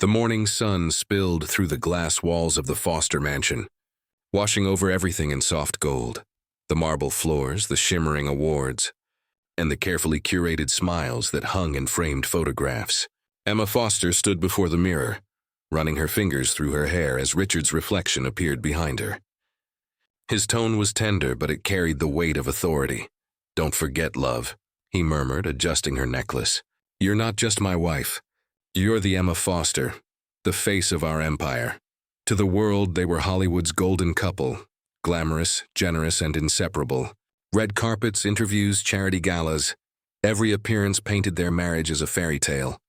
The morning sun spilled through the glass walls of the Foster mansion, washing over everything in soft gold. The marble floors, the shimmering awards, and the carefully curated smiles that hung in framed photographs. Emma Foster stood before the mirror, running her fingers through her hair as Richard's reflection appeared behind her. His tone was tender, but it carried the weight of authority. "Don't forget, love," he murmured, adjusting her necklace. "You're not just my wife. You're the Emma Foster, the face of our empire." To the world, they were Hollywood's golden couple, glamorous, generous, and inseparable. Red carpets, interviews, charity galas, every appearance painted their marriage as a fairy tale.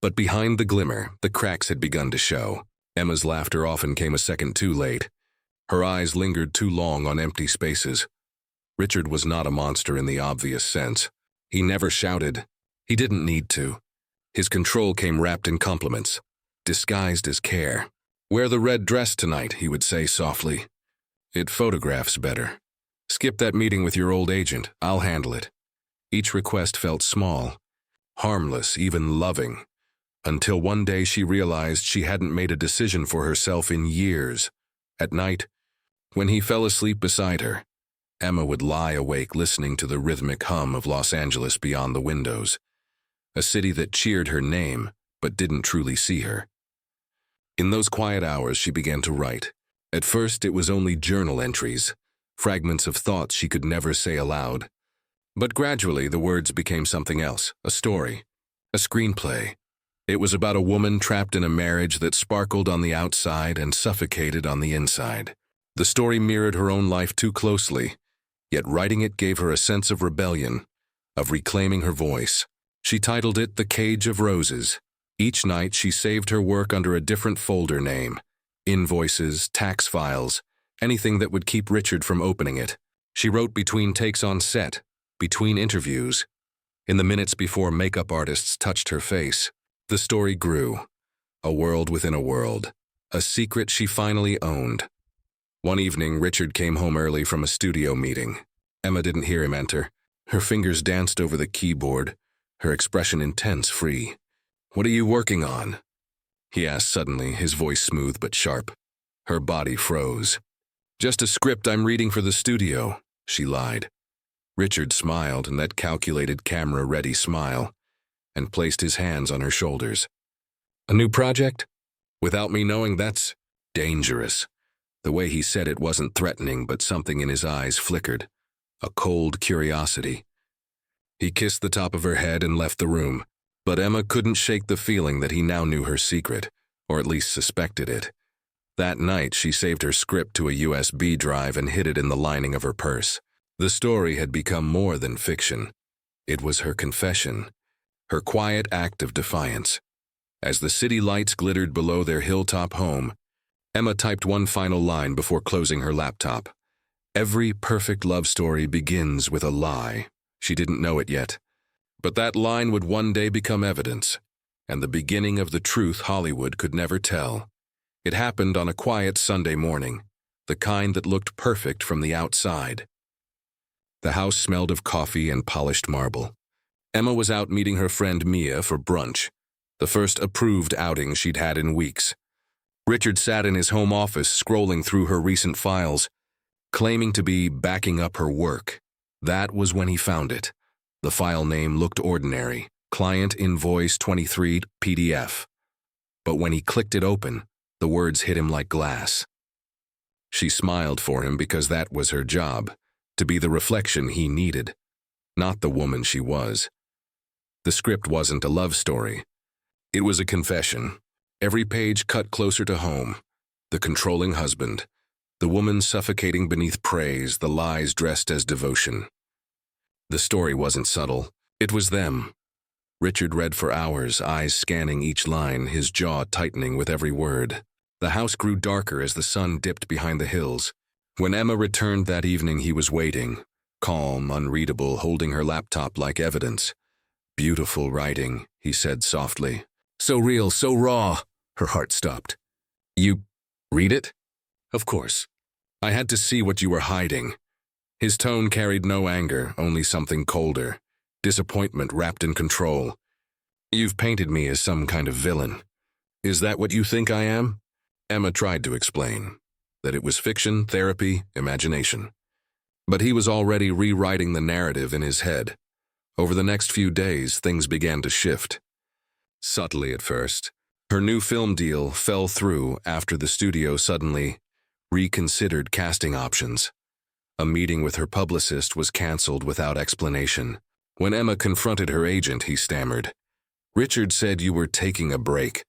But behind the glimmer, the cracks had begun to show. Emma's laughter often came a second too late. Her eyes lingered too long on empty spaces. Richard was not a monster in the obvious sense. He never shouted. He didn't need to. His control came wrapped in compliments, disguised as care. "Wear the red dress tonight," he would say softly. "It photographs better. Skip that meeting with your old agent. I'll handle it." Each request felt small, harmless, even loving, until one day she realized she hadn't made a decision for herself in years. At night, when he fell asleep beside her, Emma would lie awake listening to the rhythmic hum of Los Angeles beyond the windows, a city that cheered her name but didn't truly see her. In those quiet hours, she began to write. At first, it was only journal entries, fragments of thoughts she could never say aloud. But gradually, the words became something else, a story, a screenplay. It was about a woman trapped in a marriage that sparkled on the outside and suffocated on the inside. The story mirrored her own life too closely, yet writing it gave her a sense of rebellion, of reclaiming her voice. She titled it The Cage of Roses. Each night, she saved her work under a different folder name: invoices, tax files, anything that would keep Richard from opening it. She wrote between takes on set, between interviews, in the minutes before makeup artists touched her face. The story grew, a world within a world, a secret she finally owned. One evening, Richard came home early from a studio meeting. Emma didn't hear him enter. Her fingers danced over the keyboard, her expression intense, free. "What are you working on?" he asked suddenly, his voice smooth but sharp. Her body froze. "Just a script I'm reading for the studio," she lied. Richard smiled, and that calculated, camera-ready smile, and placed his hands on her shoulders. "A new project? Without me knowing? That's dangerous." The way he said it wasn't threatening, but something in his eyes flickered, a cold curiosity. He kissed the top of her head and left the room, but Emma couldn't shake the feeling that he now knew her secret, or at least suspected it. That night, she saved her script to a USB drive and hid it in the lining of her purse. The story had become more than fiction. It was her confession, her quiet act of defiance. As the city lights glittered below their hilltop home, Emma typed one final line before closing her laptop. "Every perfect love story begins with a lie." She didn't know it yet, but that line would one day become evidence, and the beginning of the truth Hollywood could never tell. It happened on a quiet Sunday morning, the kind that looked perfect from the outside. The house smelled of coffee and polished marble. Emma was out meeting her friend Mia for brunch, the first approved outing she'd had in weeks. Richard sat in his home office scrolling through her recent files, claiming to be backing up her work. That was when he found it. The file name looked ordinary, Client Invoice 23 PDF. But when he clicked it open, the words hit him like glass. She smiled for him because that was her job, to be the reflection he needed, not the woman she was. The script wasn't a love story. It was a confession. Every page cut closer to home. The controlling husband, the woman suffocating beneath praise, the lies dressed as devotion. The story wasn't subtle. It was them. Richard read for hours, eyes scanning each line, his jaw tightening with every word. The house grew darker as the sun dipped behind the hills. When Emma returned that evening, he was waiting, calm, unreadable, holding her laptop like evidence. "Beautiful writing," he said softly. "So real, so raw." Her heart stopped. "You read it?" "Of course. I had to see what you were hiding." His tone carried no anger, only something colder, disappointment wrapped in control. "You've painted me as some kind of villain. Is that what you think I am? Emma tried to explain that it was fiction, therapy, imagination. But he was already rewriting the narrative in his head. Over the next few days, things began to shift. Subtly at first, her new film deal fell through after the studio suddenly reconsidered casting options. A meeting with her publicist was canceled without explanation. When Emma confronted her agent, he stammered. Richard said you were taking a break.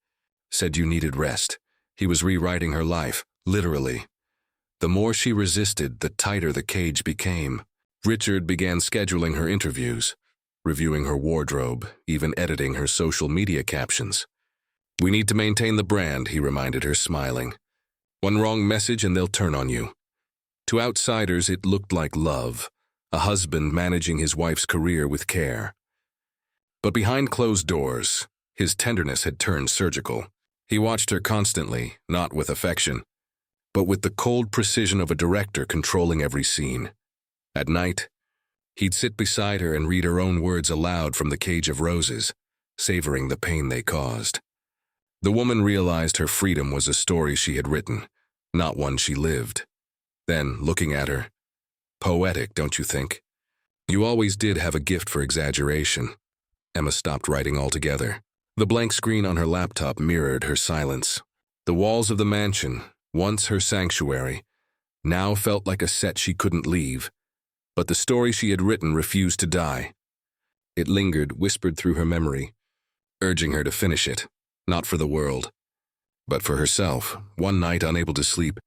Said you needed rest. He was rewriting her life, literally. The more she resisted, the tighter the cage became. Richard began scheduling her interviews, reviewing her wardrobe, even editing her social media captions. We need to maintain the brand, he reminded her, smiling. One wrong message and they'll turn on you. To outsiders, it looked like love, a husband managing his wife's career with care. But behind closed doors, his tenderness had turned surgical. He watched her constantly, not with affection, but with the cold precision of a director controlling every scene. At night, he'd sit beside her and read her own words aloud from the cage of roses, savoring the pain they caused. The woman realized her freedom was a story she had written, not one she lived. Then, looking at her, poetic, don't you think? You always did have a gift for exaggeration. Emma stopped writing altogether. The blank screen on her laptop mirrored her silence. The walls of the mansion, once her sanctuary, now felt like a set she couldn't leave. But the story she had written refused to die. It lingered, whispered through her memory, urging her to finish it, not for the world, but for herself. One night, unable to sleep,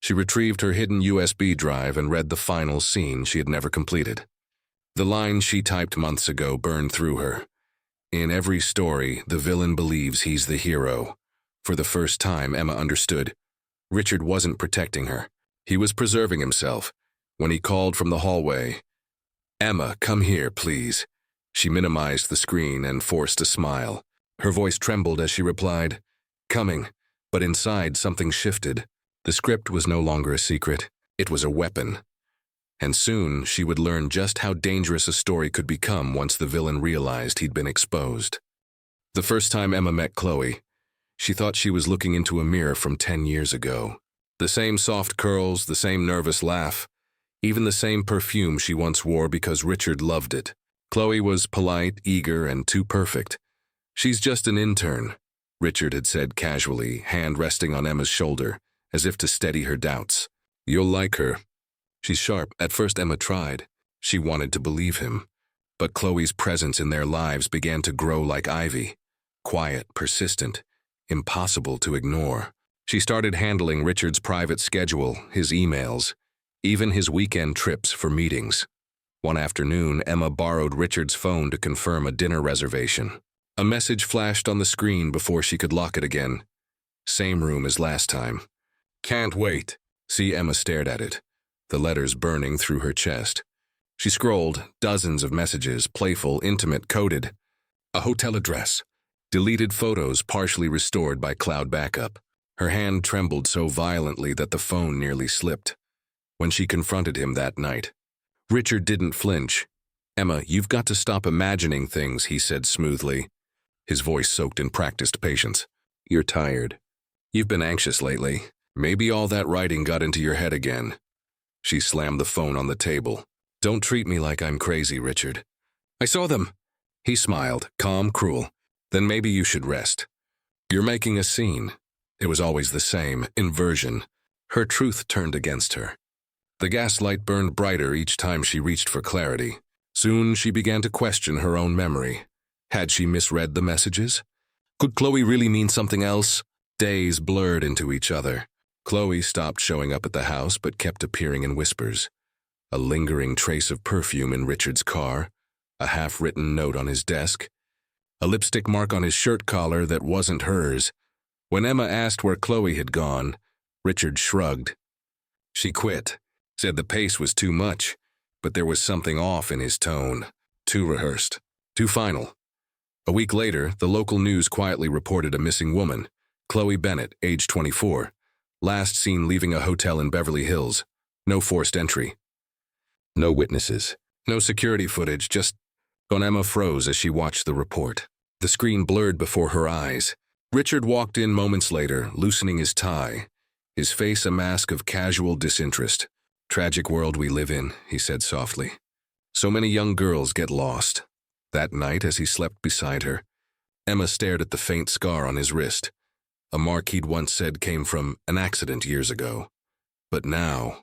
she retrieved her hidden USB drive and read the final scene she had never completed. The lines she typed months ago burned through her. In every story, the villain believes he's the hero. For the first time, Emma understood. Richard wasn't protecting her. He was preserving himself. When he called from the hallway, Emma, come here, please. She minimized the screen and forced a smile. Her voice trembled as she replied, coming, but inside something shifted. The script was no longer a secret. It was a weapon. And soon she would learn just how dangerous a story could become once the villain realized he'd been exposed. The first time Emma met Chloe, she thought she was looking into a mirror from 10 years ago. The same soft curls, the same nervous laugh, even the same perfume she once wore because Richard loved it. Chloe was polite, eager, and too perfect. She's just an intern, Richard had said casually, hand resting on Emma's shoulder, as if to steady her doubts. You'll like her. She's sharp. At first Emma tried. She wanted to believe him. But Chloe's presence in their lives began to grow like ivy. Quiet, persistent, impossible to ignore. She started handling Richard's private schedule, his emails, even his weekend trips for meetings. One afternoon, Emma borrowed Richard's phone to confirm a dinner reservation. A message flashed on the screen before she could lock it again. Same room as last time. Can't wait. See, Emma stared at it, the letters burning through her chest. She scrolled, dozens of messages, playful, intimate, coded. A hotel address. Deleted photos partially restored by cloud backup. Her hand trembled so violently that the phone nearly slipped. When she confronted him that night, Richard didn't flinch. Emma, you've got to stop imagining things, he said smoothly, his voice soaked in practiced patience. You're tired. You've been anxious lately. Maybe all that writing got into your head again. She slammed the phone on the table. Don't treat me like I'm crazy, Richard. I saw them. He smiled, calm, cruel. Then maybe you should rest. You're making a scene. It was always the same, inversion. Her truth turned against her. The gaslight burned brighter each time she reached for clarity. Soon she began to question her own memory. Had she misread the messages? Could Chloe really mean something else? Days blurred into each other. Chloe stopped showing up at the house but kept appearing in whispers. A lingering trace of perfume in Richard's car, a half-written note on his desk, a lipstick mark on his shirt collar that wasn't hers. When Emma asked where Chloe had gone, Richard shrugged. She quit, said the pace was too much, but there was something off in his tone, too rehearsed, too final. A week later, the local news quietly reported a missing woman, Chloe Bennett, age 24, last seen leaving a hotel in Beverly Hills. No forced entry. No witnesses. No security footage, just... Emma froze as she watched the report. The screen blurred before her eyes. Richard walked in moments later, loosening his tie, his face a mask of casual disinterest. "Tragic world we live in," he said softly. "So many young girls get lost." That night, as he slept beside her, Emma stared at the faint scar on his wrist, a mark he'd once said came from an accident years ago. But now,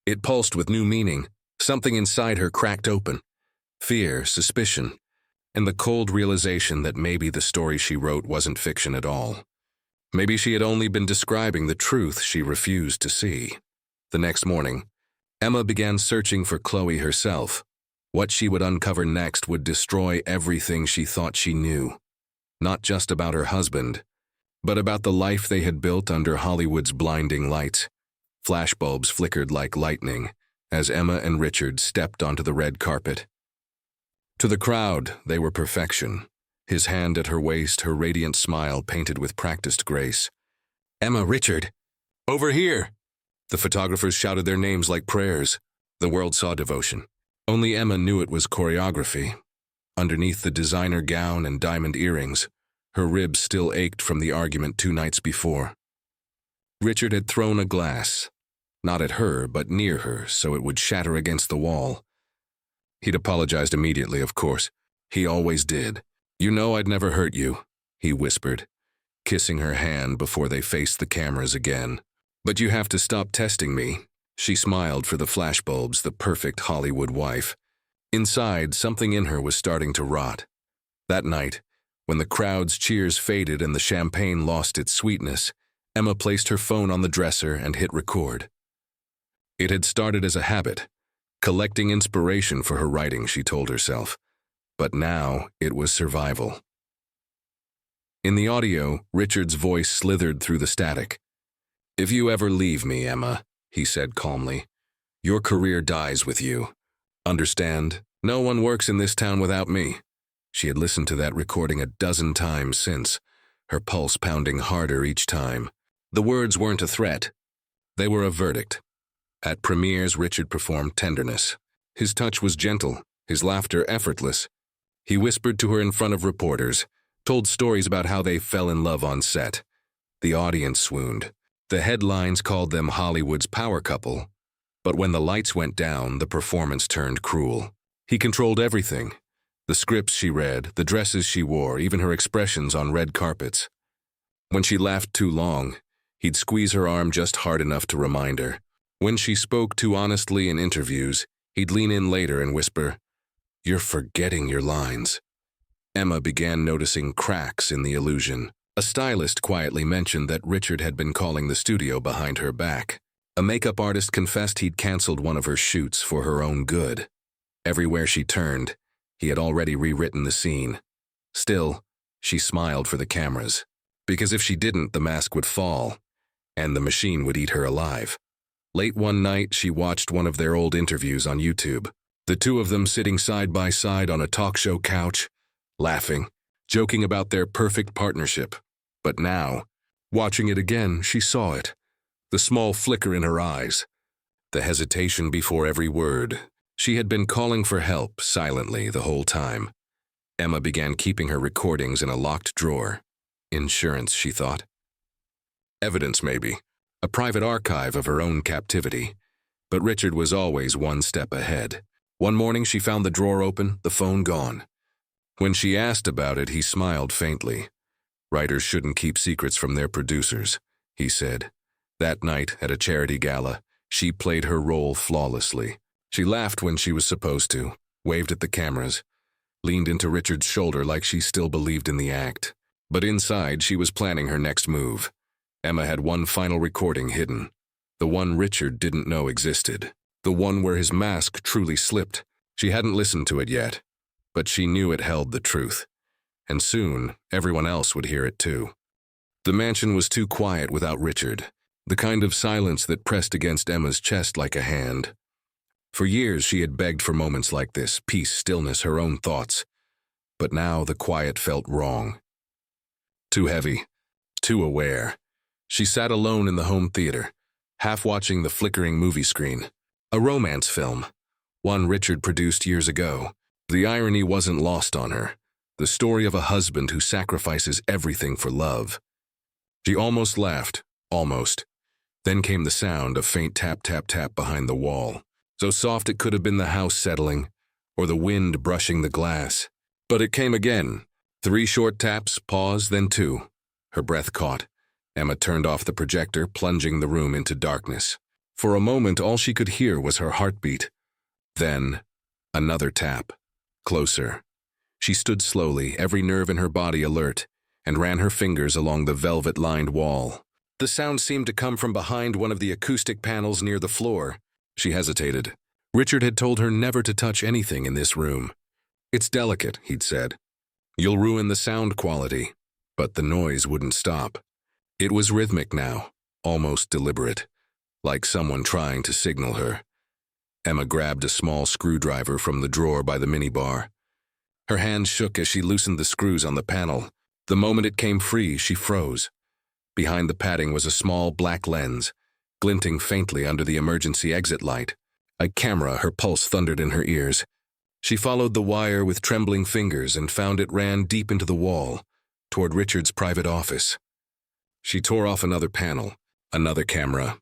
it pulsed with new meaning. Something inside her cracked open. Fear, suspicion, and the cold realization that maybe the story she wrote wasn't fiction at all. Maybe she had only been describing the truth she refused to see. The next morning, Emma began searching for Chloe herself. What she would uncover next would destroy everything she thought she knew. Not just about her husband, but about the life they had built under Hollywood's blinding lights. Flashbulbs flickered like lightning as Emma and Richard stepped onto the red carpet. To the crowd, they were perfection. His hand at her waist, her radiant smile painted with practiced grace. "Emma, Richard! Over here!" The photographers shouted their names like prayers. The world saw devotion. Only Emma knew it was choreography. Underneath the designer gown and diamond earrings, her ribs still ached from the argument 2 nights before. Richard had thrown a glass, not at her, but near her, so it would shatter against the wall. He'd apologized immediately, of course. He always did. "You know I'd never hurt you," he whispered, kissing her hand before they faced the cameras again. "But you have to stop testing me." She smiled for the flashbulbs, the perfect Hollywood wife. Inside, something in her was starting to rot. That night, when the crowd's cheers faded and the champagne lost its sweetness, Emma placed her phone on the dresser and hit record. It had started as a habit, collecting inspiration for her writing, she told herself. But now it was survival. In the audio, Richard's voice slithered through the static. "If you ever leave me, Emma," he said calmly, "your career dies with you. Understand? No one works in this town without me." She had listened to that recording a dozen times since, her pulse pounding harder each time. The words weren't a threat. They were a verdict. At premieres, Richard performed tenderness. His touch was gentle, his laughter effortless. He whispered to her in front of reporters, told stories about how they fell in love on set. The audience swooned. The headlines called them Hollywood's power couple. But when the lights went down, the performance turned cruel. He controlled everything. The scripts she read, the dresses she wore, even her expressions on red carpets. When she laughed too long, he'd squeeze her arm just hard enough to remind her. When she spoke too honestly in interviews, he'd lean in later and whisper, "You're forgetting your lines." Emma began noticing cracks in the illusion. A stylist quietly mentioned that Richard had been calling the studio behind her back. A makeup artist confessed he'd canceled one of her shoots for her own good. Everywhere she turned, he had already rewritten the scene. Still, she smiled for the cameras, because if she didn't, the mask would fall, and the machine would eat her alive. Late one night, she watched one of their old interviews on YouTube. The two of them sitting side by side on a talk show couch, laughing, joking about their perfect partnership. But now, watching it again, she saw it. The small flicker in her eyes, the hesitation before every word. She had been calling for help silently the whole time. Emma began keeping her recordings in a locked drawer. Insurance, she thought. Evidence, maybe. A private archive of her own captivity. But Richard was always one step ahead. One morning she found the drawer open, the phone gone. When she asked about it, he smiled faintly. "Writers shouldn't keep secrets from their producers," he said. That night, at a charity gala, she played her role flawlessly. She laughed when she was supposed to, waved at the cameras, leaned into Richard's shoulder like she still believed in the act. But inside, she was planning her next move. Emma had one final recording hidden, the one Richard didn't know existed, the one where his mask truly slipped. She hadn't listened to it yet, but she knew it held the truth. And soon, everyone else would hear it too. The mansion was too quiet without Richard, the kind of silence that pressed against Emma's chest like a hand. For years she had begged for moments like this, peace, stillness, her own thoughts. But now the quiet felt wrong. Too heavy, too aware. She sat alone in the home theater, half watching the flickering movie screen. A romance film, one Richard produced years ago. The irony wasn't lost on her. The story of a husband who sacrifices everything for love. She almost laughed, almost. Then came the sound of faint tap, tap, tap behind the wall, so soft it could have been the house settling, or the wind brushing the glass. But it came again. 3 short taps, pause, then 2. Her breath caught. Emma turned off the projector, plunging the room into darkness. For a moment, all she could hear was her heartbeat. Then, another tap. Closer. She stood slowly, every nerve in her body alert, and ran her fingers along the velvet-lined wall. The sound seemed to come from behind one of the acoustic panels near the floor. She hesitated. Richard had told her never to touch anything in this room. "It's delicate," he'd said. "You'll ruin the sound quality." But the noise wouldn't stop. It was rhythmic now, almost deliberate, like someone trying to signal her. Emma grabbed a small screwdriver from the drawer by the minibar. Her hands shook as she loosened the screws on the panel. The moment it came free, she froze. Behind the padding was a small black lens, glinting faintly under the emergency exit light. A camera, her pulse thundered in her ears. She followed the wire with trembling fingers and found it ran deep into the wall, toward Richard's private office. She tore off another panel, another camera,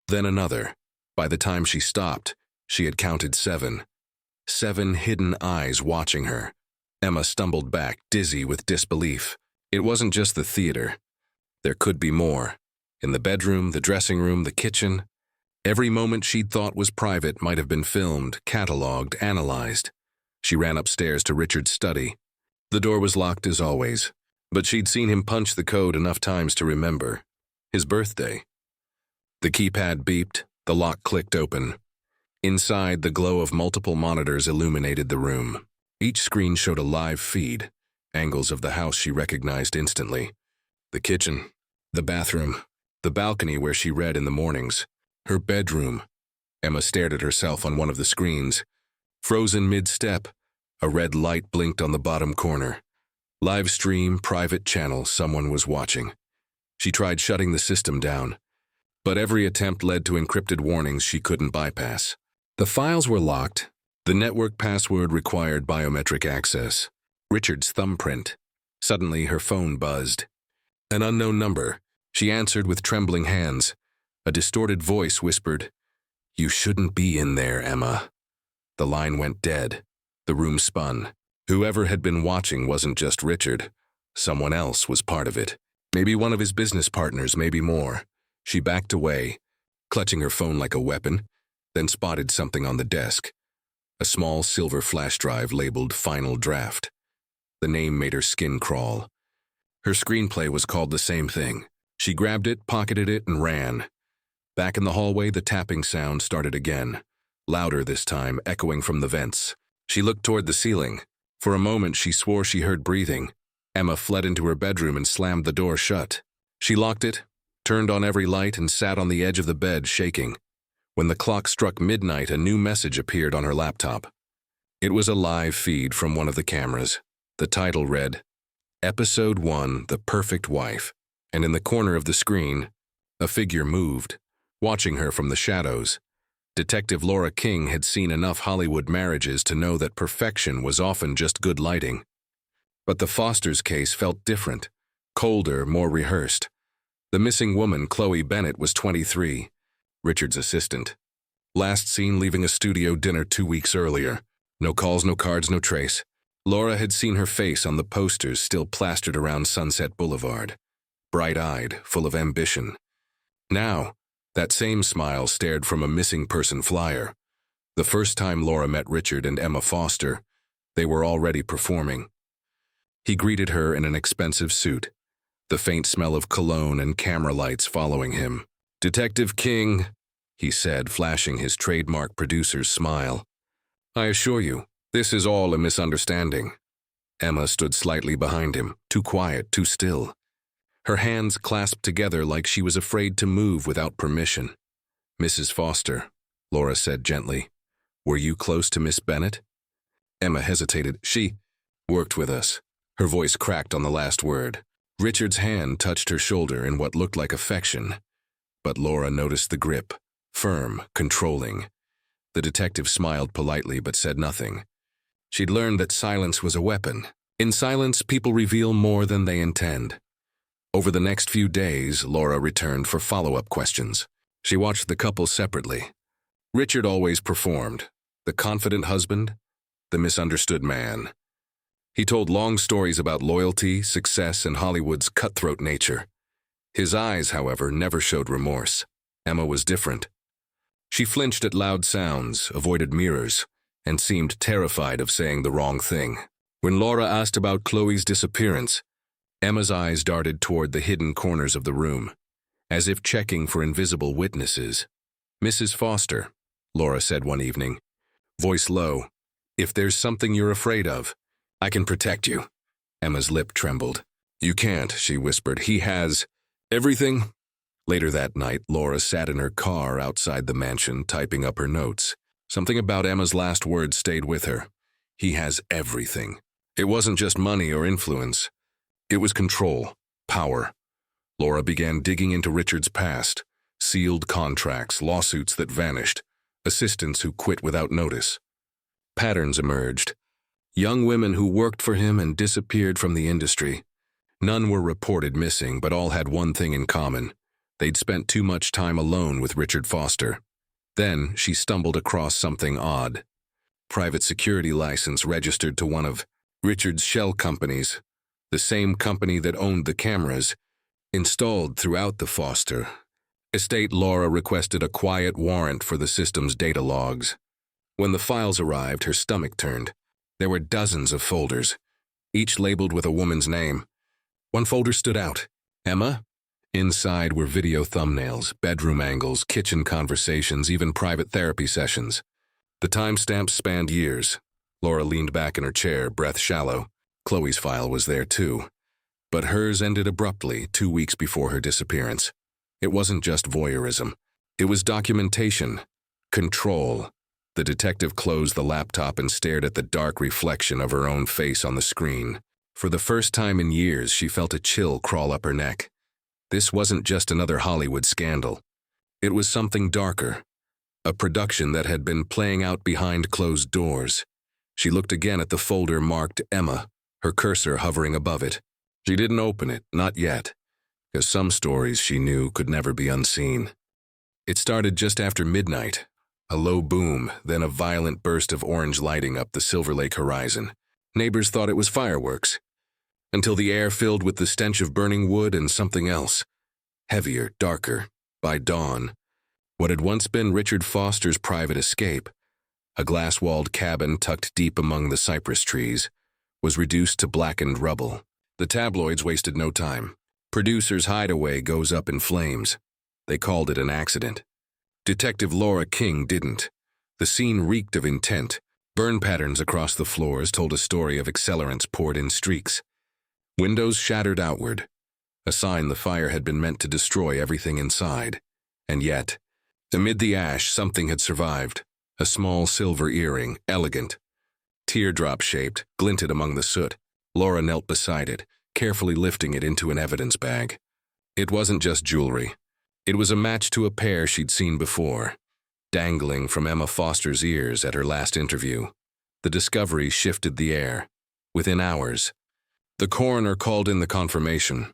then another. By the time she stopped, she had counted 7. 7 hidden eyes watching her. Emma stumbled back, dizzy with disbelief. It wasn't just the theater. There could be more. In the bedroom, the dressing room, the kitchen. Every moment she'd thought was private might have been filmed, catalogued, analyzed. She ran upstairs to Richard's study. The door was locked as always, but she'd seen him punch the code enough times to remember. His birthday. The keypad beeped, the lock clicked open. Inside, the glow of multiple monitors illuminated the room. Each screen showed a live feed, angles of the house she recognized instantly. The kitchen, the bathroom, the balcony where she read in the mornings, her bedroom. Emma stared at herself on one of the screens. Frozen mid-step, a red light blinked on the bottom corner. Live stream, private channel, someone was watching. She tried shutting the system down, but every attempt led to encrypted warnings she couldn't bypass. The files were locked. The network password required biometric access. Richard's thumbprint. Suddenly, her phone buzzed. An unknown number. She answered with trembling hands. A distorted voice whispered, "You shouldn't be in there, Emma." The line went dead. The room spun. Whoever had been watching wasn't just Richard. Someone else was part of it. Maybe one of his business partners, maybe more. She backed away, clutching her phone like a weapon, then spotted something on the desk. A small silver flash drive labeled Final Draft. The name made her skin crawl. Her screenplay was called the same thing. She grabbed it, pocketed it, and ran. Back in the hallway, the tapping sound started again. Louder this time, echoing from the vents. She looked toward the ceiling. For a moment, she swore she heard breathing. Emma fled into her bedroom and slammed the door shut. She locked it, turned on every light, and sat on the edge of the bed, shaking. When the clock struck midnight, a new message appeared on her laptop. It was a live feed from one of the cameras. The title read, Episode 1, The Perfect Wife, and in the corner of the screen, a figure moved, watching her from the shadows. Detective Laura King had seen enough Hollywood marriages to know that perfection was often just good lighting. But the Foster's case felt different, colder, more rehearsed. The missing woman, Chloe Bennett, was 23, Richard's assistant. Last seen leaving a studio dinner 2 weeks earlier. No calls, no cards, no trace. Laura had seen her face on the posters still plastered around Sunset Boulevard. Bright-eyed, full of ambition. Now, that same smile stared from a missing person flyer. The first time Laura met Richard and Emma Foster, they were already performing. He greeted her in an expensive suit, the faint smell of cologne and camera lights following him. "Detective King," he said, flashing his trademark producer's smile. "I assure you, this is all a misunderstanding." Emma stood slightly behind him, too quiet, too still. Her hands clasped together like she was afraid to move without permission. "Mrs. Foster," Laura said gently, "were you close to Miss Bennett?" Emma hesitated. "She worked with us." Her voice cracked on the last word. Richard's hand touched her shoulder in what looked like affection. But Laura noticed the grip, firm, controlling. The detective smiled politely but said nothing. She'd learned that silence was a weapon. In silence, people reveal more than they intend. Over the next few days, Laura returned for follow-up questions. She watched the couple separately. Richard always performed, the confident husband, the misunderstood man. He told long stories about loyalty, success, and Hollywood's cutthroat nature. His eyes, however, never showed remorse. Emma was different. She flinched at loud sounds, avoided mirrors, and seemed terrified of saying the wrong thing. When Laura asked about Chloe's disappearance, Emma's eyes darted toward the hidden corners of the room, as if checking for invisible witnesses. "Mrs. Foster," Laura said one evening, voice low, "if there's something you're afraid of, I can protect you." Emma's lip trembled. "You can't," she whispered. "He has everything." Later that night, Laura sat in her car outside the mansion, typing up her notes. Something about Emma's last words stayed with her. He has everything. It wasn't just money or influence. It was control, power. Laura began digging into Richard's past, sealed contracts, lawsuits that vanished, assistants who quit without notice. Patterns emerged. Young women who worked for him and disappeared from the industry. None were reported missing, but all had one thing in common. They'd spent too much time alone with Richard Foster. Then she stumbled across something odd. Private security license registered to one of Richard's shell companies, the same company that owned the cameras, installed throughout the Foster estate. Laura requested a quiet warrant for the system's data logs. When the files arrived, her stomach turned. There were dozens of folders, each labeled with a woman's name. One folder stood out. Emma? Inside were video thumbnails, bedroom angles, kitchen conversations, even private therapy sessions. The timestamps spanned years. Laura leaned back in her chair, breath shallow. Chloe's file was there too. But hers ended abruptly 2 weeks before her disappearance. It wasn't just voyeurism. It was documentation. Control. The detective closed the laptop and stared at the dark reflection of her own face on the screen. For the first time in years, she felt a chill crawl up her neck. This wasn't just another Hollywood scandal. It was something darker. A production that had been playing out behind closed doors. She looked again at the folder marked Emma, her cursor hovering above it. She didn't open it, not yet, because some stories she knew could never be unseen. It started just after midnight. A low boom, then a violent burst of orange lighting up the Silver Lake horizon. Neighbors thought it was fireworks, until the air filled with the stench of burning wood and something else. Heavier, darker. By dawn, what had once been Richard Foster's private escape, a glass-walled cabin tucked deep among the cypress trees, was reduced to blackened rubble. The tabloids wasted no time. Producer's hideaway goes up in flames. They called it an accident. Detective Laura King didn't. The scene reeked of intent. Burn patterns across the floors told a story of accelerants poured in streaks. Windows shattered outward, a sign the fire had been meant to destroy everything inside. And yet, amid the ash, something had survived. A small silver earring, elegant, teardrop-shaped, glinted among the soot. Laura knelt beside it, carefully lifting it into an evidence bag. It wasn't just jewelry. It was a match to a pair she'd seen before, dangling from Emma Foster's ears at her last interview. The discovery shifted the air. Within hours, the coroner called in the confirmation.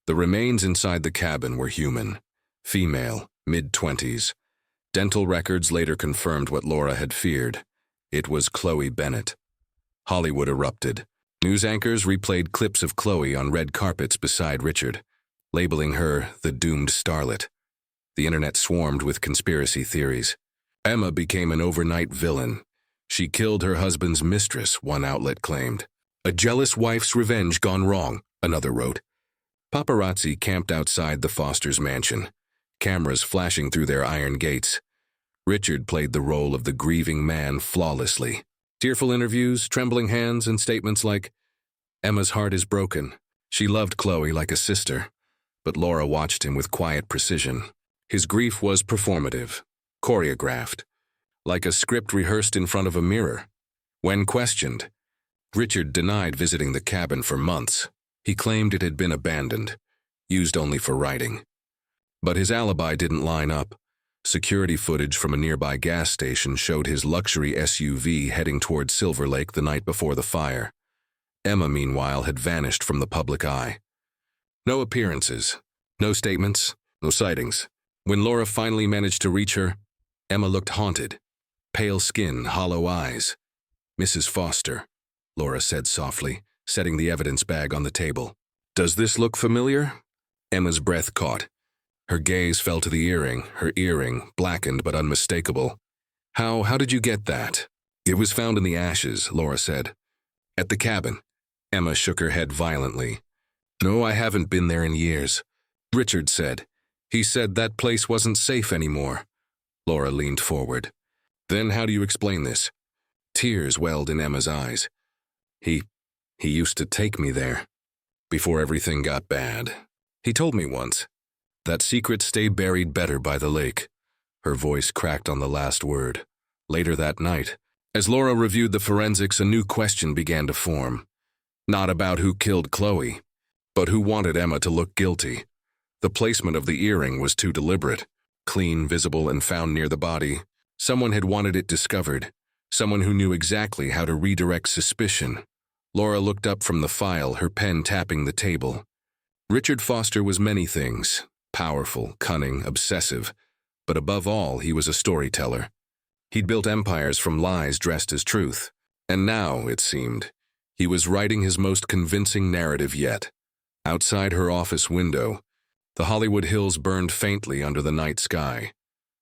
The remains inside the cabin were human, female, mid-20s. Dental records later confirmed what Laura had feared. It was Chloe Bennett. Hollywood erupted. News anchors replayed clips of Chloe on red carpets beside Richard, labeling her the doomed starlet. The internet swarmed with conspiracy theories. Emma became an overnight villain. She killed her husband's mistress, one outlet claimed. A jealous wife's revenge gone wrong, another wrote. Paparazzi camped outside the Foster's mansion, cameras flashing through their iron gates. Richard played the role of the grieving man flawlessly. Tearful interviews, trembling hands, and statements like, "Emma's heart is broken. She loved Chloe like a sister." But Laura watched him with quiet precision. His grief was performative, choreographed, like a script rehearsed in front of a mirror. When questioned, Richard denied visiting the cabin for months. He claimed it had been abandoned, used only for writing. But his alibi didn't line up. Security footage from a nearby gas station showed his luxury SUV heading toward Silver Lake the night before the fire. Emma, meanwhile, had vanished from the public eye. No appearances, no statements, no sightings. When Laura finally managed to reach her, Emma looked haunted. Pale skin, hollow eyes. "Mrs. Foster," Laura said softly, setting the evidence bag on the table. "Does this look familiar?" Emma's breath caught. Her gaze fell to the earring, her earring, blackened but unmistakable. How did you get that?" "It was found in the ashes," Laura said. "At the cabin." Emma shook her head violently. "No, I haven't been there in years." "Richard said. He said that place wasn't safe anymore." Laura leaned forward. "Then how do you explain this?" Tears welled in Emma's eyes. He used to take me there. Before everything got bad. He told me once. That secrets stay buried better by the lake." Her voice cracked on the last word. Later that night, as Laura reviewed the forensics, a new question began to form. Not about who killed Chloe, but who wanted Emma to look guilty. The placement of the earring was too deliberate. Clean, visible, and found near the body. Someone had wanted it discovered. Someone who knew exactly how to redirect suspicion. Laura looked up from the file, her pen tapping the table. Richard Foster was many things. Powerful, cunning, obsessive. But above all, he was a storyteller. He'd built empires from lies dressed as truth. And now, it seemed, he was writing his most convincing narrative yet. Outside her office window, the Hollywood Hills burned faintly under the night sky,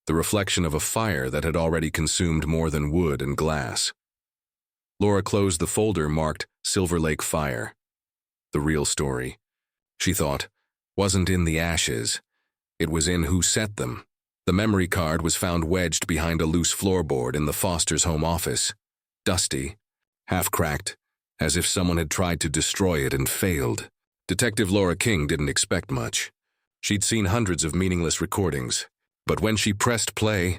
the reflection of a fire that had already consumed more than wood and glass. Laura closed the folder marked Silver Lake Fire. The real story, she thought, wasn't in the ashes. It was in who set them. The memory card was found wedged behind a loose floorboard in the Fosters' home office. Dusty, half-cracked, as if someone had tried to destroy it and failed. Detective Laura King didn't expect much. She'd seen hundreds of meaningless recordings, but when she pressed play,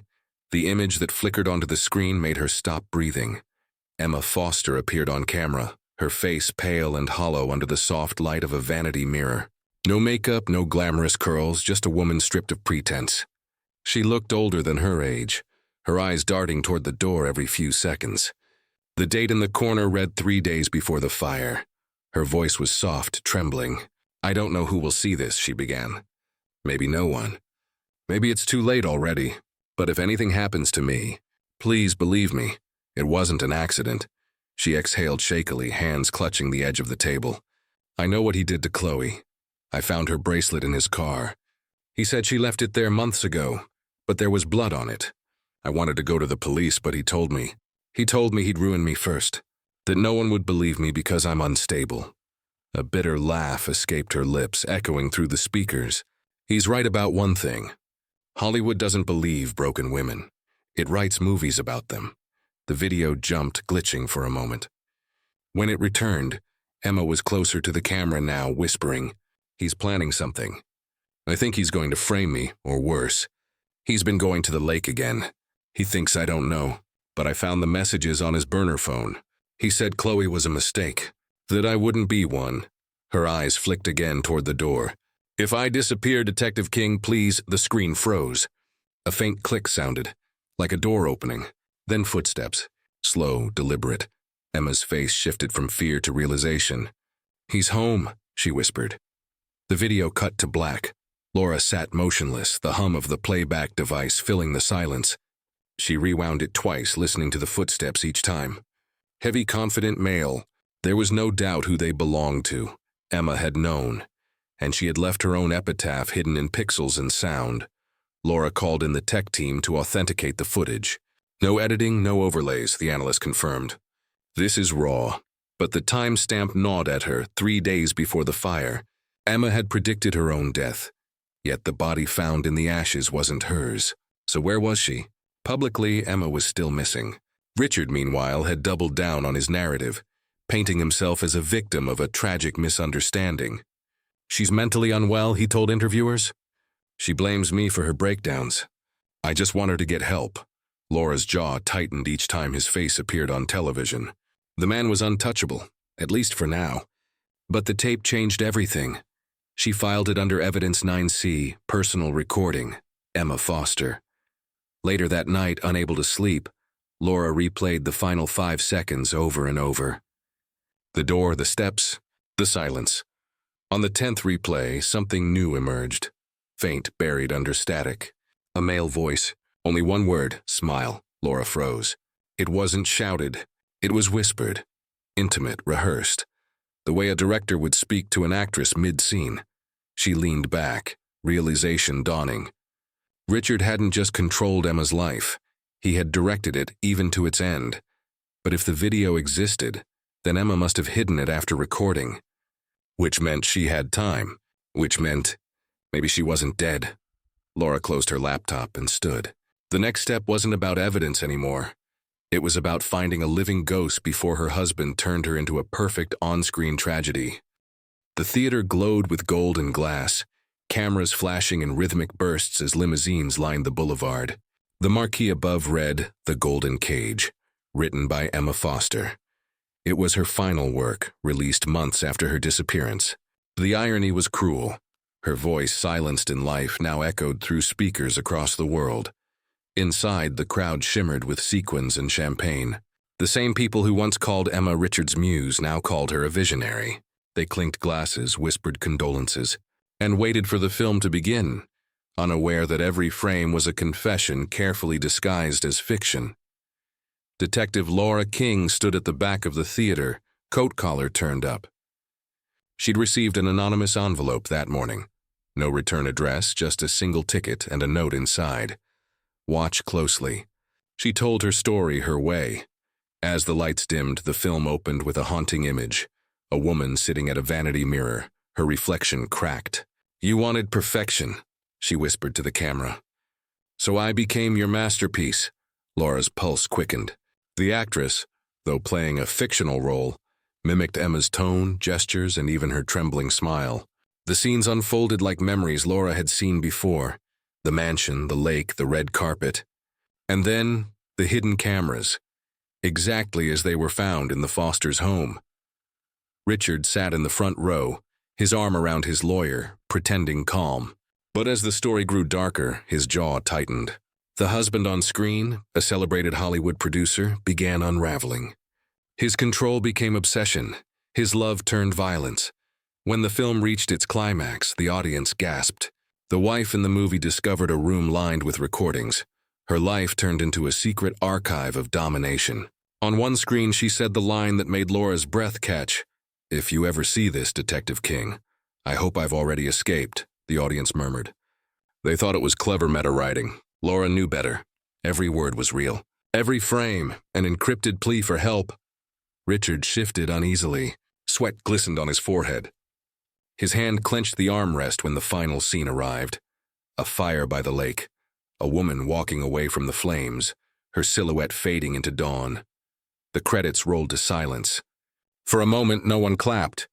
the image that flickered onto the screen made her stop breathing. Emma Foster appeared on camera, her face pale and hollow under the soft light of a vanity mirror. No makeup, no glamorous curls, just a woman stripped of pretense. She looked older than her age, her eyes darting toward the door every few seconds. The date in the corner read 3 days before the fire. Her voice was soft, trembling. "I don't know who will see this," she began. "Maybe no one. Maybe it's too late already. But if anything happens to me, please believe me, it wasn't an accident." She exhaled shakily, hands clutching the edge of the table. "I know what he did to Chloe. I found her bracelet in his car. He said she left it there months ago, but there was blood on it. I wanted to go to the police, but he told me he'd ruin me first, that no one would believe me because I'm unstable." A bitter laugh escaped her lips, echoing through the speakers. "He's right about one thing. Hollywood doesn't believe broken women. It writes movies about them." The video jumped, glitching for a moment. When it returned, Emma was closer to the camera now, whispering, "He's planning something. I think he's going to frame me, or worse. He's been going to the lake again. He thinks I don't know, but I found the messages on his burner phone. He said Chloe was a mistake, that I wouldn't be one." Her eyes flicked again toward the door. "If I disappear, Detective King, please." The screen froze. A faint click sounded, like a door opening, then footsteps, slow, deliberate. Emma's face shifted from fear to realization. "He's home," she whispered. The video cut to black. Laura sat motionless, the hum of the playback device filling the silence. She rewound it twice, listening to the footsteps each time. Heavy, confident male. There was no doubt who they belonged to. Emma had known, and she had left her own epitaph hidden in pixels and sound. Laura called in the tech team to authenticate the footage. No editing, no overlays, the analyst confirmed. "This is raw." But the timestamp gnawed at her, 3 days before the fire. Emma had predicted her own death. Yet the body found in the ashes wasn't hers. So where was she? Publicly, Emma was still missing. Richard, meanwhile, had doubled down on his narrative, painting himself as a victim of a tragic misunderstanding. "She's mentally unwell," he told interviewers. "She blames me for her breakdowns. I just want her to get help." Laura's jaw tightened each time his face appeared on television. The man was untouchable, at least for now. But the tape changed everything. She filed it under Evidence 9C, personal recording, Emma Foster. Later that night, unable to sleep, Laura replayed the final 5 seconds over and over. The door, the steps, the silence. On the 10th replay, something new emerged, faint, buried under static. A male voice, only one word, smile. Laura froze. It wasn't shouted. It was whispered, intimate, rehearsed, the way a director would speak to an actress mid-scene. She leaned back, realization dawning. Richard hadn't just controlled Emma's life. He had directed it, even to its end. But if the video existed, then Emma must have hidden it after recording. Which meant she had time. Which meant maybe she wasn't dead. Laura closed her laptop and stood. The next step wasn't about evidence anymore. It was about finding a living ghost before her husband turned her into a perfect on-screen tragedy. The theater glowed with gold and glass, cameras flashing in rhythmic bursts as limousines lined the boulevard. The marquee above read, "The Golden Cage," written by Emma Foster. It was her final work, released months after her disappearance. The irony was cruel. Her voice, silenced in life, now echoed through speakers across the world. Inside, the crowd shimmered with sequins and champagne. The same people who once called Emma Richard's muse now called her a visionary. They clinked glasses, whispered condolences, and waited for the film to begin, unaware that every frame was a confession carefully disguised as fiction. Detective Laura King stood at the back of the theater, coat collar turned up. She'd received an anonymous envelope that morning. No return address, just a single ticket and a note inside. Watch closely. She told her story her way. As the lights dimmed, the film opened with a haunting image. A woman sitting at a vanity mirror, her reflection cracked. "You wanted perfection," she whispered to the camera. "So I became your masterpiece." Laura's pulse quickened. The actress, though playing a fictional role, mimicked Emma's tone, gestures, and even her trembling smile. The scenes unfolded like memories Laura had seen before. The mansion, the lake, the red carpet. And then, the hidden cameras. Exactly as they were found in the Fosters' home. Richard sat in the front row, his arm around his lawyer, pretending calm. But as the story grew darker, his jaw tightened. The husband on screen, a celebrated Hollywood producer, began unraveling. His control became obsession. His love turned violence. When the film reached its climax, the audience gasped. The wife in the movie discovered a room lined with recordings. Her life turned into a secret archive of domination. On one screen, she said the line that made Laura's breath catch. "If you ever see this, Detective King, I hope I've already escaped," the audience murmured. They thought it was clever meta-writing. Laura knew better. Every word was real. Every frame, an encrypted plea for help. Richard shifted uneasily. Sweat glistened on his forehead. His hand clenched the armrest when the final scene arrived. A fire by the lake. A woman walking away from the flames, her silhouette fading into dawn. The credits rolled to silence. For a moment, no one clapped.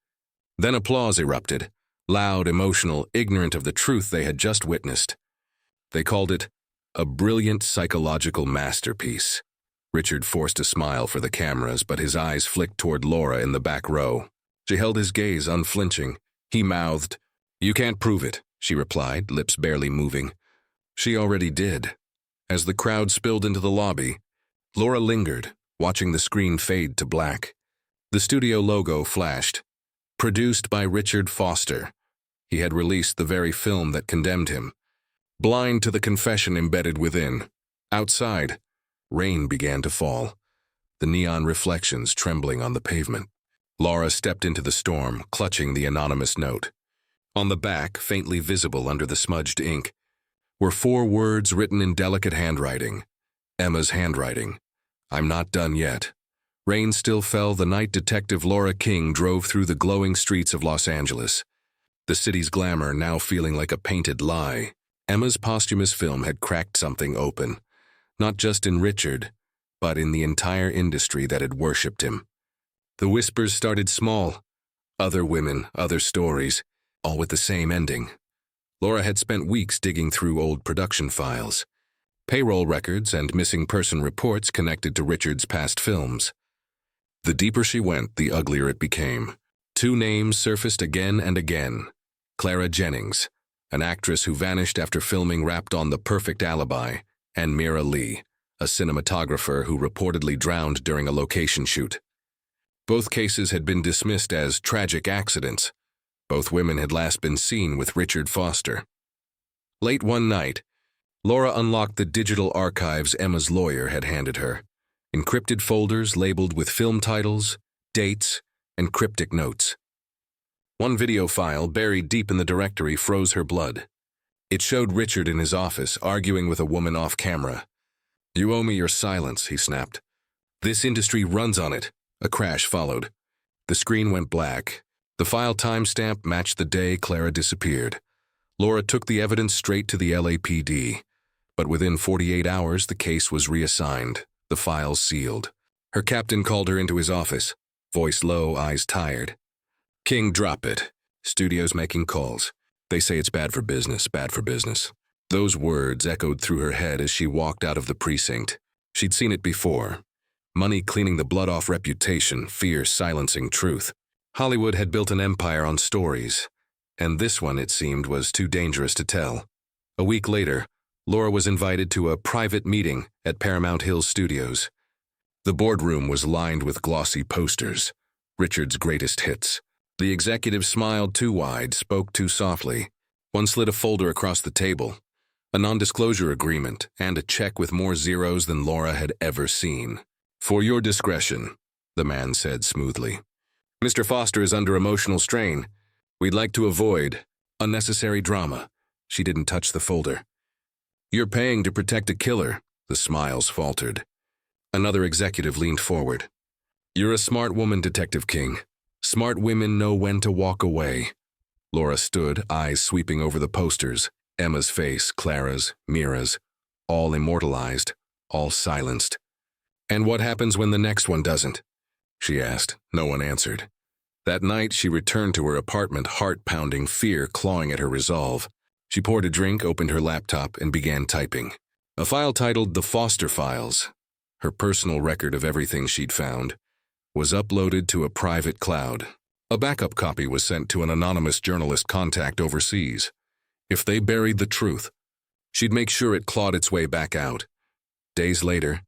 Then applause erupted, loud, emotional, ignorant of the truth they had just witnessed. They called it a brilliant psychological masterpiece. Richard forced a smile for the cameras, but his eyes flicked toward Laura in the back row. She held his gaze unflinching. He mouthed, "You can't prove it," she replied, lips barely moving. She already did. As the crowd spilled into the lobby, Laura lingered, watching the screen fade to black. The studio logo flashed. Produced by Richard Foster. He had released the very film that condemned him. Blind to the confession embedded within. Outside, rain began to fall, the neon reflections trembling on the pavement. Laura stepped into the storm, clutching the anonymous note. On the back, faintly visible under the smudged ink, were 4 words written in delicate handwriting. Emma's handwriting. "I'm not done yet." Rain still fell the night Detective Laura King drove through the glowing streets of Los Angeles. The city's glamour now feeling like a painted lie. Emma's posthumous film had cracked something open, not just in Richard, but in the entire industry that had worshipped him. The whispers started small. Other women, other stories, all with the same ending. Laura had spent weeks digging through old production files, payroll records and missing person reports connected to Richard's past films. The deeper she went, the uglier it became. 2 names surfaced again and again. Clara Jennings, an actress who vanished after filming Wrapped on the Perfect Alibi, and Mira Lee, a cinematographer who reportedly drowned during a location shoot. Both cases had been dismissed as tragic accidents, Both women had last been seen with Richard Foster. Late one night, Laura unlocked the digital archives Emma's lawyer had handed her. Encrypted folders labeled with film titles, dates, and cryptic notes. One video file buried deep in the directory froze her blood. It showed Richard in his office arguing with a woman off camera. "You owe me your silence," he snapped. "This industry runs on it." A crash followed. The screen went black. The file timestamp matched the day Clara disappeared. Laura took the evidence straight to the LAPD. But within 48 hours, the case was reassigned, the files sealed. Her captain called her into his office, voice low, eyes tired. "King, drop it. Studio's making calls. They say it's bad for business, bad for business." Those words echoed through her head as she walked out of the precinct. She'd seen it before. Money cleaning the blood off reputation, fear silencing truth. Hollywood had built an empire on stories, and this one, it seemed, was too dangerous to tell. A week later, Laura was invited to a private meeting at Paramount Hills Studios. The boardroom was lined with glossy posters, Richard's greatest hits. The executive smiled too wide, spoke too softly. One slid a folder across the table, a non-disclosure agreement, and a check with more zeros than Laura had ever seen. "For your discretion," the man said smoothly. "Mr. Foster is under emotional strain. We'd like to avoid unnecessary drama." She didn't touch the folder. "You're paying to protect a killer," the smiles faltered. Another executive leaned forward. "You're a smart woman, Detective King. Smart women know when to walk away." Laura stood, eyes sweeping over the posters. Emma's face, Clara's, Mira's, all immortalized, all silenced. "And what happens when the next one doesn't?" she asked. No one answered. That night, she returned to her apartment, heart-pounding, fear clawing at her resolve. She poured a drink, opened her laptop, and began typing. A file titled The Foster Files, her personal record of everything she'd found, was uploaded to a private cloud. A backup copy was sent to an anonymous journalist contact overseas. If they buried the truth, she'd make sure it clawed its way back out. Days later,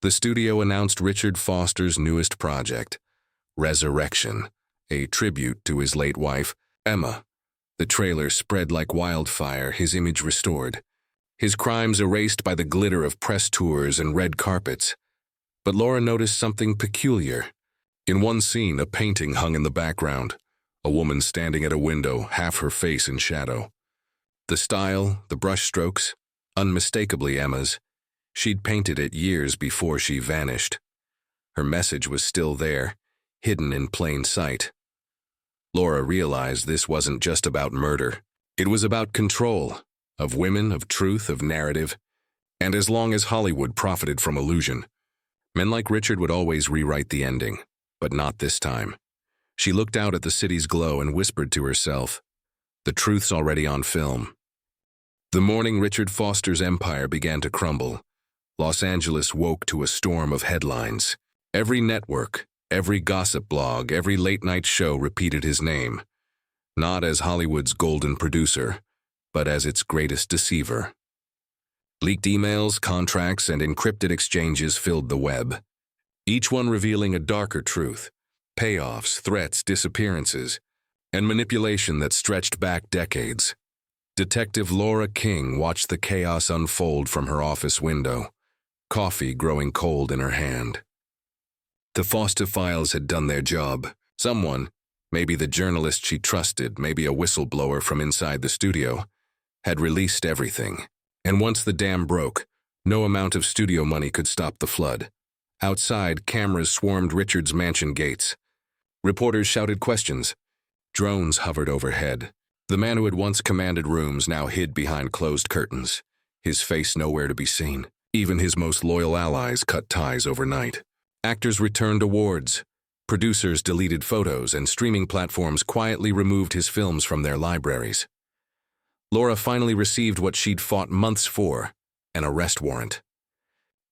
the studio announced Richard Foster's newest project, Resurrection, a tribute to his late wife, Emma. The trailer spread like wildfire, his image restored, his crimes erased by the glitter of press tours and red carpets. But Laura noticed something peculiar. In one scene, a painting hung in the background, a woman standing at a window, half her face in shadow. The style, the brushstrokes, unmistakably Emma's. She'd painted it years before she vanished. Her message was still there, hidden in plain sight. Laura realized this wasn't just about murder. It was about control, of women, of truth, of narrative. And as long as Hollywood profited from illusion, men like Richard would always rewrite the ending. But not this time. She looked out at the city's glow and whispered to herself, "The truth's already on film." The morning Richard Foster's empire began to crumble, Los Angeles woke to a storm of headlines. Every network, every gossip blog, every late-night show repeated his name, not as Hollywood's golden producer, but as its greatest deceiver. Leaked emails, contracts, and encrypted exchanges filled the web, each one revealing a darker truth, payoffs, threats, disappearances, and manipulation that stretched back decades. Detective Laura King watched the chaos unfold from her office window, coffee growing cold in her hand. The Foster files had done their job. Someone, maybe the journalist she trusted, maybe a whistleblower from inside the studio, had released everything. And once the dam broke, no amount of studio money could stop the flood. Outside, cameras swarmed Richard's mansion gates. Reporters shouted questions. Drones hovered overhead. The man who had once commanded rooms now hid behind closed curtains, his face nowhere to be seen. Even his most loyal allies cut ties overnight. Actors returned awards. Producers deleted photos, and streaming platforms quietly removed his films from their libraries. Laura finally received what she'd fought months for, an arrest warrant.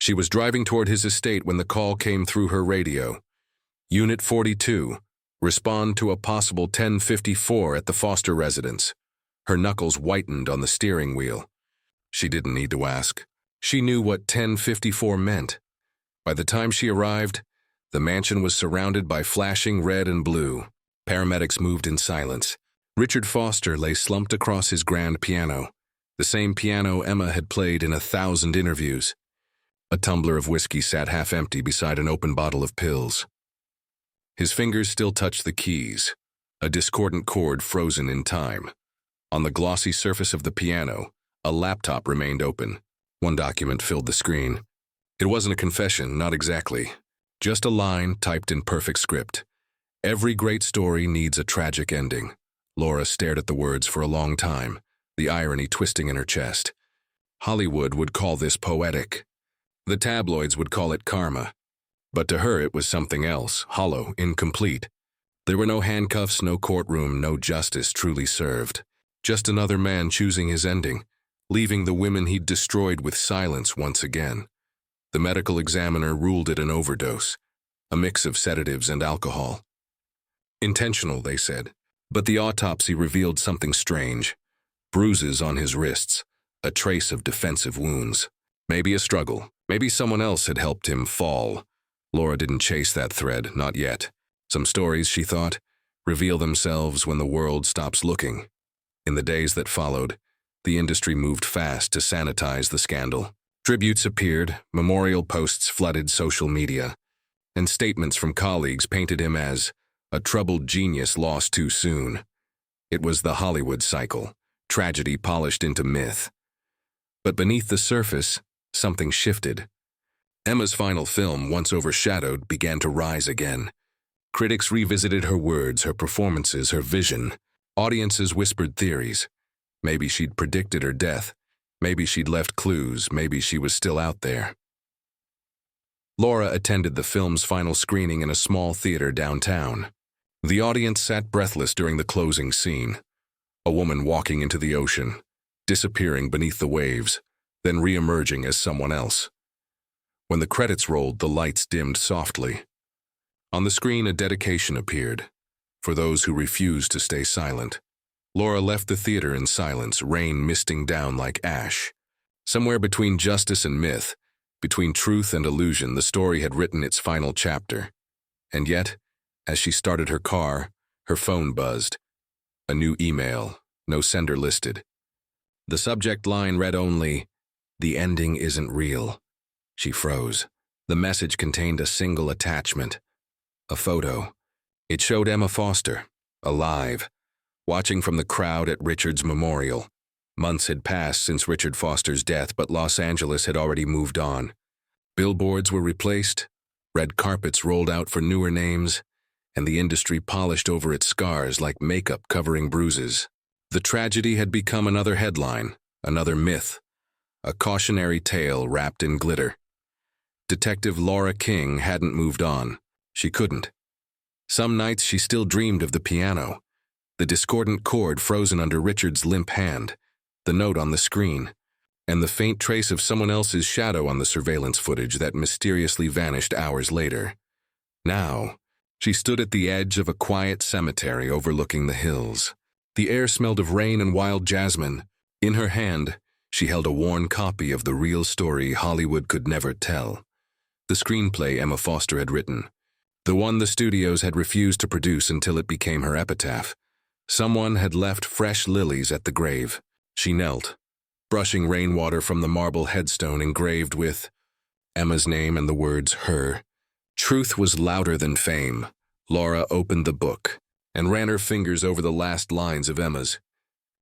She was driving toward his estate when the call came through her radio. Unit 42, respond to a possible 1054 at the Foster residence. Her knuckles whitened on the steering wheel. She didn't need to ask. She knew what 1054 meant. By the time she arrived, the mansion was surrounded by flashing red and blue. Paramedics moved in silence. Richard Foster lay slumped across his grand piano, the same piano Emma had played in 1,000 interviews. A tumbler of whiskey sat half empty beside an open bottle of pills. His fingers still touched the keys, a discordant chord frozen in time. On the glossy surface of the piano, a laptop remained open. One document filled the screen. It wasn't a confession, not exactly. Just a line typed in perfect script. Every great story needs a tragic ending. Laura stared at the words for a long time, the irony twisting in her chest. Hollywood would call this poetic. The tabloids would call it karma. But to her it was something else, hollow, incomplete. There were no handcuffs, no courtroom, no justice truly served. Just another man choosing his ending, leaving the women he'd destroyed with silence once again. The medical examiner ruled it an overdose, a mix of sedatives and alcohol. Intentional, they said, but the autopsy revealed something strange. Bruises on his wrists, a trace of defensive wounds. Maybe a struggle, maybe someone else had helped him fall. Laura didn't chase that thread, not yet. Some stories, she thought, reveal themselves when the world stops looking. In the days that followed, the industry moved fast to sanitize the scandal. Tributes appeared, memorial posts flooded social media, and statements from colleagues painted him as a troubled genius lost too soon. It was the Hollywood cycle, tragedy polished into myth. But beneath the surface, something shifted. Emma's final film, once overshadowed, began to rise again. Critics revisited her words, her performances, her vision. Audiences whispered theories. Maybe she'd predicted her death. Maybe she'd left clues. Maybe she was still out there. Laura attended the film's final screening in a small theater downtown. The audience sat breathless during the closing scene. A woman walking into the ocean, disappearing beneath the waves, then re-emerging as someone else. When the credits rolled, the lights dimmed softly. On the screen, a dedication appeared. For those who refused to stay silent. Laura left the theater in silence, rain misting down like ash. Somewhere between justice and myth, between truth and illusion, the story had written its final chapter. And yet, as she started her car, her phone buzzed. A new email, no sender listed. The subject line read only, "The ending isn't real." She froze. The message contained a single attachment. A photo. It showed Emma Foster, alive, watching from the crowd at Richard's memorial. Months had passed since Richard Foster's death, but Los Angeles had already moved on. Billboards were replaced, red carpets rolled out for newer names, and the industry polished over its scars like makeup covering bruises. The tragedy had become another headline, another myth, a cautionary tale wrapped in glitter. Detective Laura King hadn't moved on. She couldn't. Some nights she still dreamed of the piano, the discordant chord frozen under Richard's limp hand, the note on the screen, and the faint trace of someone else's shadow on the surveillance footage that mysteriously vanished hours later. Now, she stood at the edge of a quiet cemetery overlooking the hills. The air smelled of rain and wild jasmine. In her hand, she held a worn copy of the real story Hollywood could never tell. The screenplay Emma Foster had written. The one the studios had refused to produce until it became her epitaph. Someone had left fresh lilies at the grave. She knelt, brushing rainwater from the marble headstone engraved with Emma's name and the words her. Truth was louder than fame. Laura opened the book and ran her fingers over the last lines of Emma's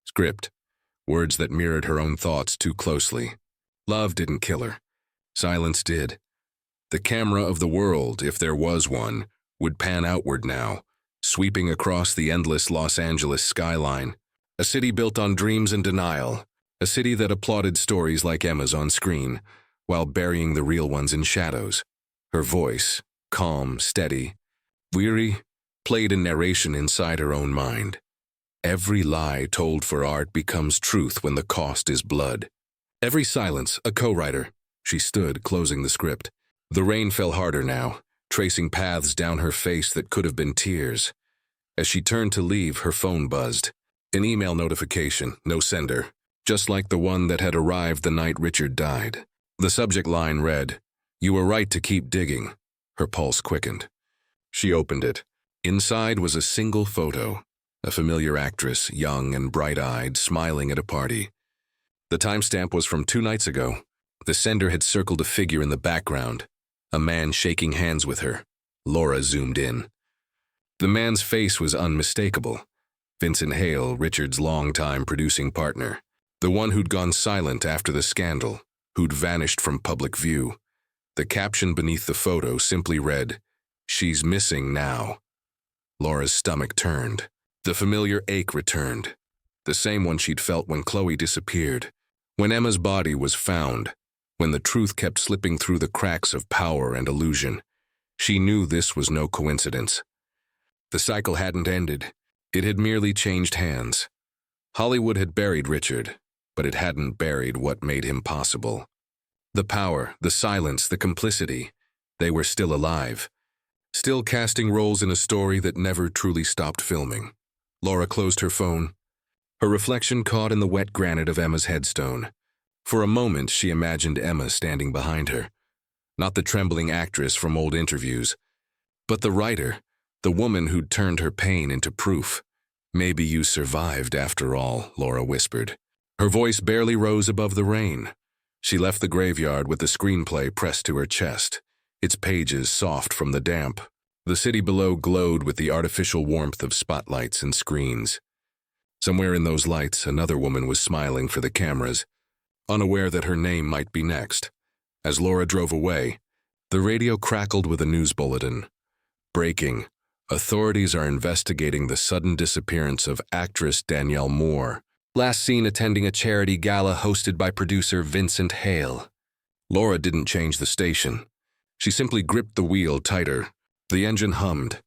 script, words that mirrored her own thoughts too closely. Love didn't kill her. Silence did. The camera of the world, if there was one, would pan outward now, sweeping across the endless Los Angeles skyline. A city built on dreams and denial. A city that applauded stories like Emma's on screen, while burying the real ones in shadows. Her voice, calm, steady, weary, played a narration inside her own mind. Every lie told for art becomes truth when the cost is blood. Every silence, a co-writer. She stood, closing the script. The rain fell harder now, tracing paths down her face that could have been tears. As she turned to leave, her phone buzzed. An email notification, no sender, just like the one that had arrived the night Richard died. The subject line read, "You were right to keep digging." Her pulse quickened. She opened it. Inside was a single photo, a familiar actress, young and bright-eyed, smiling at a party. The timestamp was from 2 nights ago. The sender had circled a figure in the background, a man shaking hands with her. Laura zoomed in. The man's face was unmistakable. Vincent Hale, Richard's longtime producing partner. The one who'd gone silent after the scandal, who'd vanished from public view. The caption beneath the photo simply read, "She's missing now." Laura's stomach turned. The familiar ache returned. The same one she'd felt when Chloe disappeared. When Emma's body was found. When the truth kept slipping through the cracks of power and illusion. She knew this was no coincidence. The cycle hadn't ended. It had merely changed hands. Hollywood had buried Richard, but it hadn't buried what made him possible. The power, the silence, the complicity, they were still alive. Still casting roles in a story that never truly stopped filming. Laura closed her phone. Her reflection caught in the wet granite of Emma's headstone. For a moment, she imagined Emma standing behind her. Not the trembling actress from old interviews, but the writer, the woman who'd turned her pain into proof. "Maybe you survived after all," Laura whispered. Her voice barely rose above the rain. She left the graveyard with the screenplay pressed to her chest, its pages soft from the damp. The city below glowed with the artificial warmth of spotlights and screens. Somewhere in those lights, another woman was smiling for the cameras, unaware that her name might be next. As Laura drove away, the radio crackled with a news bulletin. Breaking. Authorities are investigating the sudden disappearance of actress Danielle Moore, last seen attending a charity gala hosted by producer Vincent Hale. Laura didn't change the station. She simply gripped the wheel tighter. The engine hummed,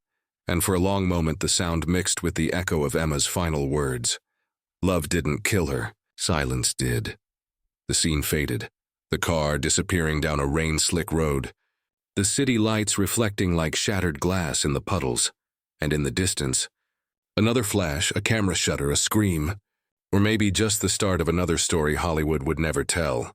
and for a long moment the sound mixed with the echo of Emma's final words. Love didn't kill her, silence did. The scene faded, the car disappearing down a rain-slick road, the city lights reflecting like shattered glass in the puddles, and in the distance, another flash, a camera shutter, a scream, or maybe just the start of another story Hollywood would never tell.